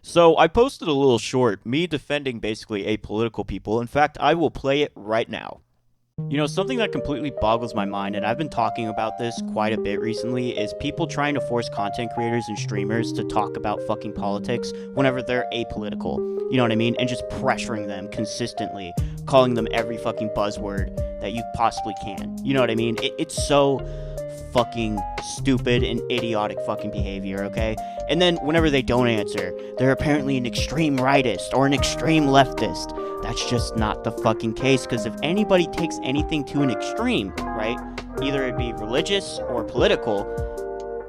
So I posted a little short, me defending basically apolitical people. In fact, I will play it right now. Something that completely boggles my mind, and I've been talking about this quite a bit recently, is people trying to force content creators and streamers to talk about fucking politics whenever they're apolitical. You know what I mean? And just pressuring them consistently, calling them every fucking buzzword that you possibly can. You know what I mean? It's so fucking stupid and idiotic fucking behavior, okay? And then whenever they don't answer, they're apparently an extreme rightist or an extreme leftist. That's just not the fucking case, because if anybody takes anything to an extreme, right, either it be religious or political,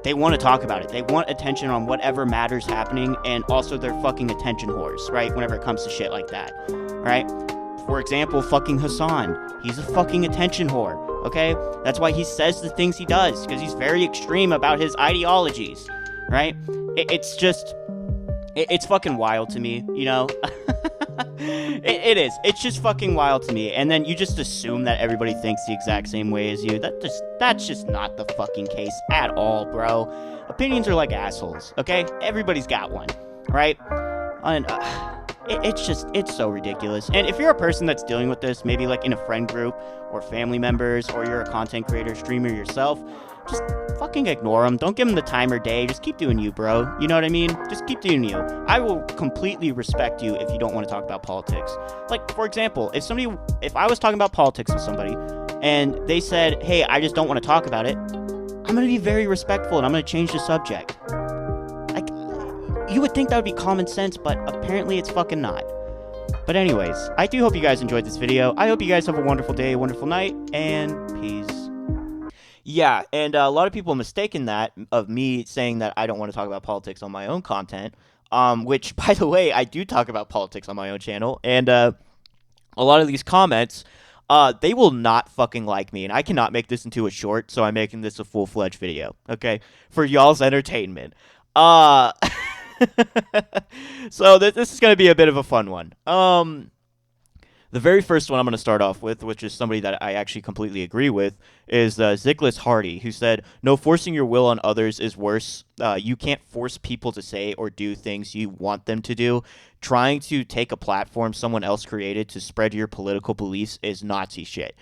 they want to talk about it. They want attention on whatever matters happening, and also they're fucking attention whores, right, whenever it comes to shit like that, right? For example, fucking Hassan. He's a fucking attention whore, okay? That's why he says the things he does, because he's very extreme about his ideologies, right? It's fucking wild to me, you know? It is. It's just fucking wild to me. And then you just assume that everybody thinks the exact same way as you. That's just not the fucking case at all, bro. Opinions are like assholes, okay? Everybody's got one, right? And it's so ridiculous. And if you're a person that's dealing with this, maybe like in a friend group or family members, or you're a content creator, streamer yourself, just fucking ignore them. Don't give them the time or day. Just keep doing you, bro. You know what I mean? Just keep doing you. I will completely respect you if you don't want to talk about politics. Like, for example, if I was talking about politics with somebody and they said, hey, I just don't want to talk about it, I'm going to be very respectful and I'm going to change the subject. Like, you would think that would be common sense, but apparently it's fucking not. But anyways, I do hope you guys enjoyed this video. I hope you guys have a wonderful day, a wonderful night, and peace. Yeah, and a lot of people mistaken that of me saying that I don't want to talk about politics on my own content, which, by the way, I do talk about politics on my own channel, and a lot of these comments, they will not fucking like me, and I cannot make this into a short, so I'm making this a full-fledged video, okay, for y'all's entertainment. So this is going to be a bit of a fun one. The very first one I'm going to start off with, which is somebody that I actually completely agree with, is Ziglis Hardy, who said, no, forcing your will on others is worse. You can't force people to say or do things you want them to do. Trying to take a platform someone else created to spread your political beliefs is Nazi shit.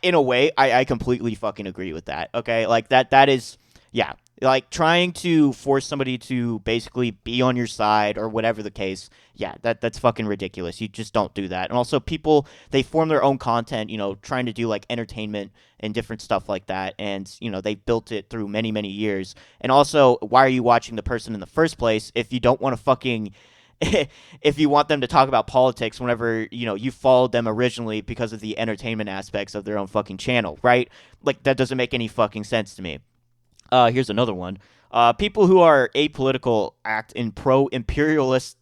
In a way, I completely fucking agree with that, okay? Like, that is, yeah. Like, trying to force somebody to basically be on your side or whatever the case, yeah, that's fucking ridiculous. You just don't do that. And also, people, they form their own content, trying to do, like, entertainment and different stuff like that. And, they built it through many, many years. And also, why are you watching the person in the first place if you don't want to fucking... if you want them to talk about politics whenever, you followed them originally because of the entertainment aspects of their own fucking channel, right? Like, that doesn't make any fucking sense to me. Here's another one. People who are apolitical act in pro-imperialist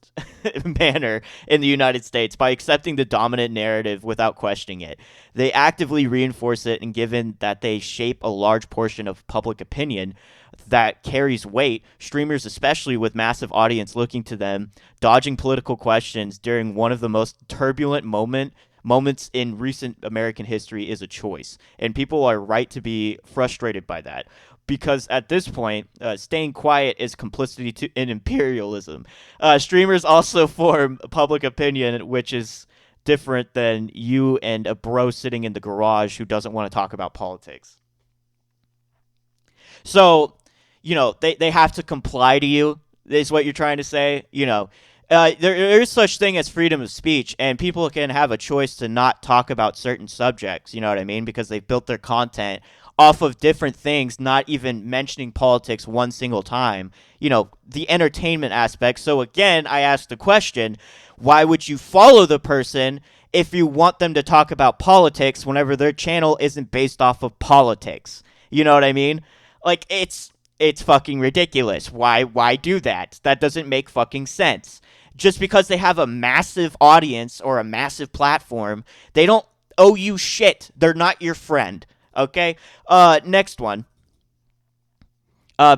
manner in the United States by accepting the dominant narrative without questioning it. They actively reinforce it, and given that they shape a large portion of public opinion that carries weight, streamers, especially with massive audience looking to them, dodging political questions during one of the most turbulent moments in recent American history is a choice, and people are right to be frustrated by that. Because at this point, staying quiet is complicity in imperialism. Streamers also form public opinion, which is different than you and a bro sitting in the garage who doesn't want to talk about politics. So, they have to comply to you, is what you're trying to say. There is such thing as freedom of speech, and people can have a choice to not talk about certain subjects, you know what I mean? Because they've built their content off of different things, not even mentioning politics one single time. The entertainment aspect. So again, I ask the question, why would you follow the person if you want them to talk about politics whenever their channel isn't based off of politics? You know what I mean? Like, it's fucking ridiculous. Why do that? That doesn't make fucking sense. Just because they have a massive audience or a massive platform, they don't owe you shit. They're not your friend. Okay? Next one.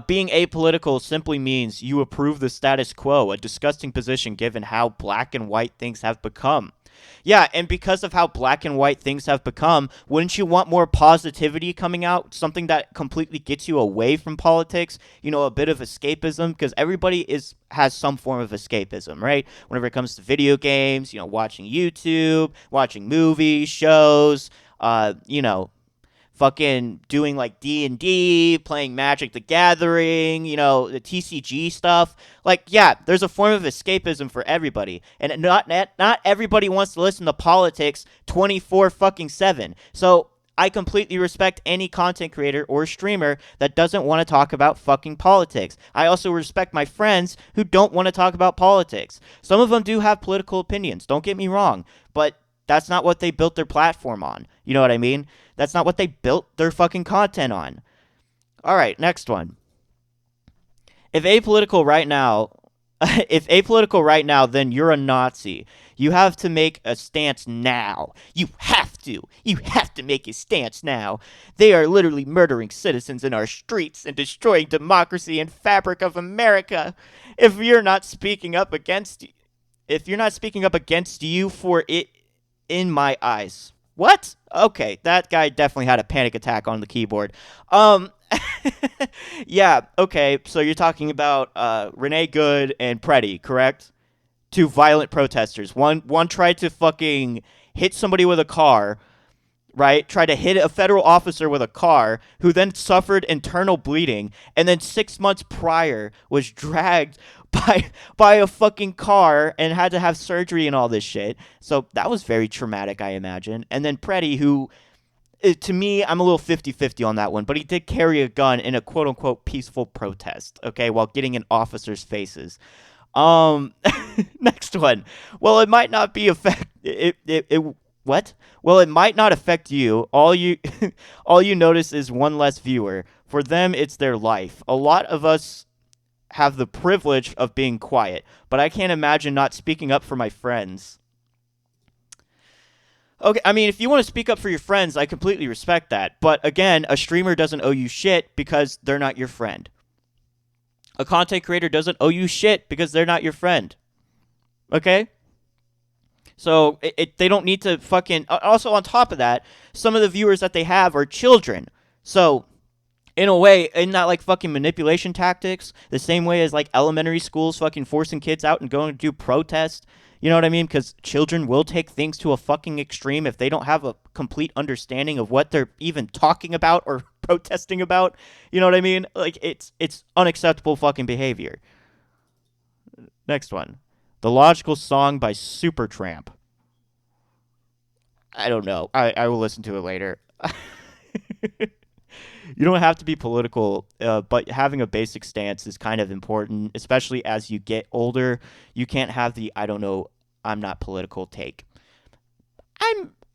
Being apolitical simply means you approve the status quo, a disgusting position given how black and white things have become. Yeah, and because of how black and white things have become, wouldn't you want more positivity coming out? Something that completely gets you away from politics, a bit of escapism, because everybody is has some form of escapism, right? Whenever it comes to video games, watching YouTube, watching movies, shows, fucking doing like D&D, playing Magic the Gathering, the TCG stuff. Like, yeah, there's a form of escapism for everybody. And not everybody wants to listen to politics 24 fucking 7. So, I completely respect any content creator or streamer that doesn't want to talk about fucking politics. I also respect my friends who don't want to talk about politics. Some of them do have political opinions, don't get me wrong, but that's not what they built their platform on. You know what I mean? That's not what they built their fucking content on. All right, next one. If apolitical right now, if apolitical right now, then you're a Nazi. You have to make a stance now. You have to. You have to make a stance now. They are literally murdering citizens in our streets and destroying democracy and fabric of America. If you're not speaking up against if you're not speaking up against you for it in my eyes. What? Okay, that guy definitely had a panic attack on the keyboard. Um, yeah, okay, so you're talking about Renee Good and Preddy, correct? Two violent protesters. One tried to fucking hit somebody with a car, right? Tried to hit a federal officer with a car, who then suffered internal bleeding, and then 6 months prior was dragged by a fucking car and had to have surgery and all this shit. So that was very traumatic, I imagine. And then Preddy, who to me, I'm a little 50-50 on that one, but he did carry a gun in a quote-unquote peaceful protest, okay, while getting in officers' faces. Um, next one. Well, it might not be what? Well, it might not affect you. All you all you notice is one less viewer. For them, it's their life. A lot of us have the privilege of being quiet, but I can't imagine not speaking up for my friends. Okay, I mean, if you want to speak up for your friends, I completely respect that. But again, a streamer doesn't owe you shit because they're not your friend. A content creator doesn't owe you shit because they're not your friend. Okay? So they don't need to fucking. Also, on top of that, some of the viewers that they have are children. So, in a way, isn't that like fucking manipulation tactics? The same way as like elementary schools fucking forcing kids out and going to do protests. You know what I mean? Because children will take things to a fucking extreme if they don't have a complete understanding of what they're even talking about or protesting about. You know what I mean? Like, it's unacceptable fucking behavior. Next one. The Logical Song by Supertramp. I don't know. I will listen to it later. You don't have to be political, but having a basic stance is kind of important, especially as you get older. You can't have the I don't know, I'm not political take.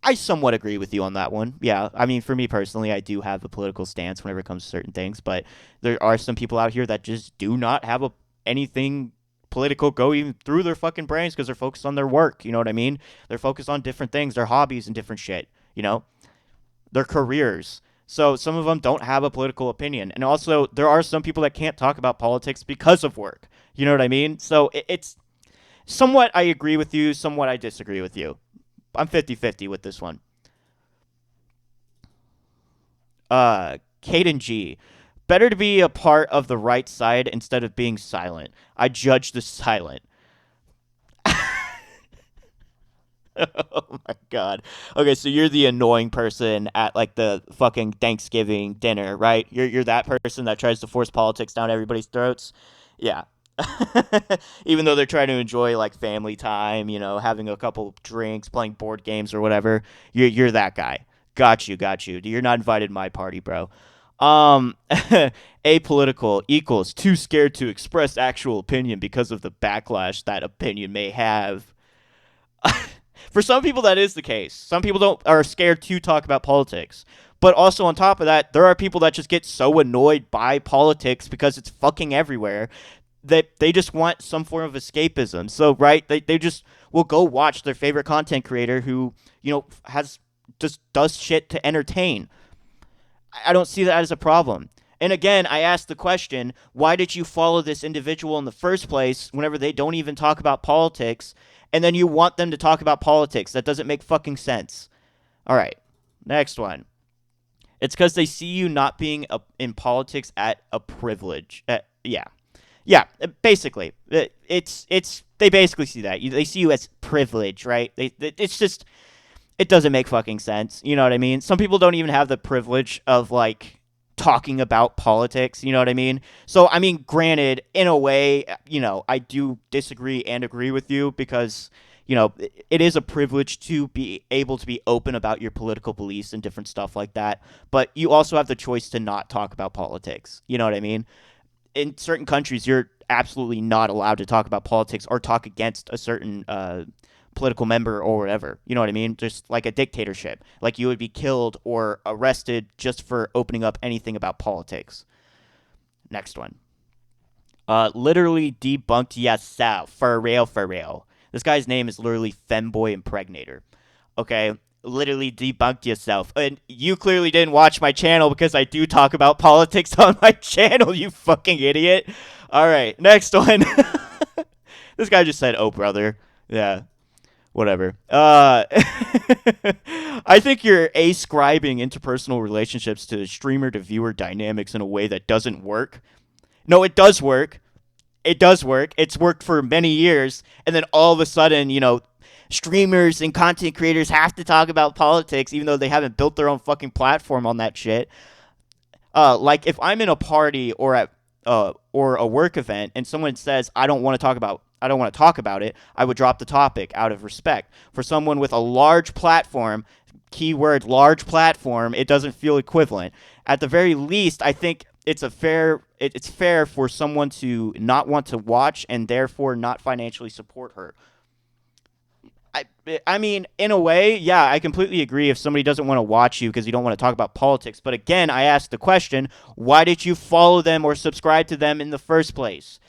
I somewhat agree with you on that one. Yeah, I mean, for me personally, I do have a political stance whenever it comes to certain things, but there are some people out here that just do not have anything political go even through their fucking brains because they're focused on their work. You know what I mean? They're focused on different things, their hobbies and different shit. Their careers. So some of them don't have a political opinion. And also, there are some people that can't talk about politics because of work. You know what I mean? So it's somewhat I agree with you, somewhat I disagree with you. I'm 50-50 with this one. Caden G. Better to be a part of the right side instead of being silent. I judge the silent. Oh my god. Okay, so you're the annoying person at like the fucking Thanksgiving dinner, right? You're that person that tries to force politics down everybody's throats. Yeah. Even though they're trying to enjoy like family time, having a couple drinks, playing board games or whatever, you're that guy. Got you, got you. You're not invited to my party, bro. Apolitical equals too scared to express actual opinion because of the backlash that opinion may have. For some people, that is the case. Some people are scared to talk about politics. But also on top of that, there are people that just get so annoyed by politics because it's fucking everywhere that they just want some form of escapism. So, right, they just will go watch their favorite content creator who, has just does shit to entertain. I don't see that as a problem. And again, I ask the question, why did you follow this individual in the first place whenever they don't even talk about politics, and then you want them to talk about politics? That doesn't make fucking sense. All right, next one. It's because they see you not being in politics at a privilege. Yeah, yeah. Basically, it's they basically see that they see you as privilege, right? It's just it doesn't make fucking sense. You know what I mean? Some people don't even have the privilege of like talking about politics. You know what I mean? So I mean, granted, in a way, I do disagree and agree with you because it is a privilege to be able to be open about your political beliefs and different stuff like that. But you also have the choice to not talk about politics. You know what I mean? In certain countries, you're absolutely not allowed to talk about politics or talk against a certain political member or whatever. You know what I mean? Just like a dictatorship. Like you would be killed or arrested just for opening up anything about politics. Next one. Literally debunked yourself. For real, for real. This guy's name is literally Femboy Impregnator. Okay? Literally debunked yourself. And you clearly didn't watch my channel because I do talk about politics on my channel, you fucking idiot. Alright, next one. This guy just said, oh, brother. Yeah. Whatever. I think you're ascribing interpersonal relationships to streamer to viewer dynamics in a way that doesn't work. No, it does work. It does work. It's worked for many years, and then all of a sudden, streamers and content creators have to talk about politics, even though they haven't built their own fucking platform on that shit. Like if I'm in a party or at or a work event, and someone says I don't want to talk about it, I would drop the topic out of respect. For someone with a large platform, keyword large platform, it doesn't feel equivalent. At the very least, I think it's fair for someone to not want to watch and therefore not financially support her. I mean, in a way, yeah, I completely agree if somebody doesn't want to watch you because you don't want to talk about politics. But again, I ask the question, why did you follow them or subscribe to them in the first place?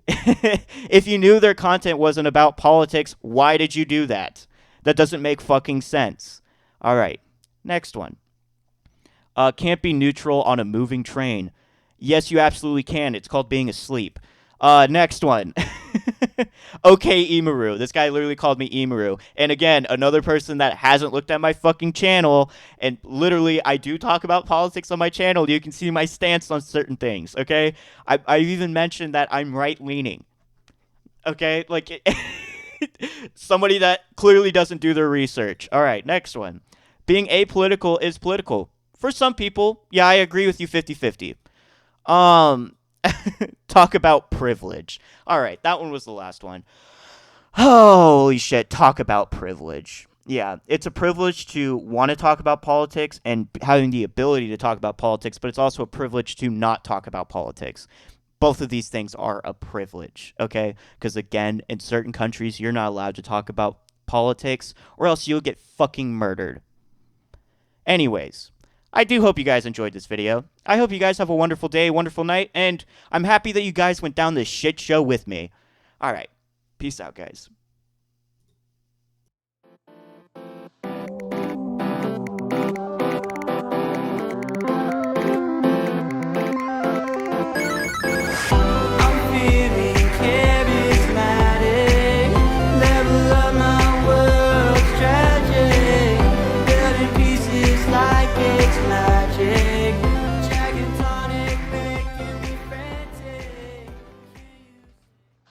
If you knew their content wasn't about politics, why did you do that? That doesn't make fucking sense. All right, next one. Can't be neutral on a moving train. Yes, you absolutely can. It's called being asleep. Next one. Okay, Imaru. This guy literally called me Imaru. And again, another person that hasn't looked at my fucking channel. And literally, I do talk about politics on my channel. You can see my stance on certain things, okay? I've even mentioned that I'm right-leaning. Okay? Like, somebody that clearly doesn't do their research. All right, next one. Being apolitical is political. For some people, yeah, I agree with you 50-50. Talk about privilege. All right, that one was the last one. Holy shit, talk about privilege. Yeah, it's a privilege to want to talk about politics and having the ability to talk about politics, but it's also a privilege to not talk about politics. Both of these things are a privilege, okay? Because again, in certain countries, you're not allowed to talk about politics or else you'll get fucking murdered. Anyways, I do hope you guys enjoyed this video. I hope you guys have a wonderful day, wonderful night, and I'm happy that you guys went down this shit show with me. Alright, peace out, guys.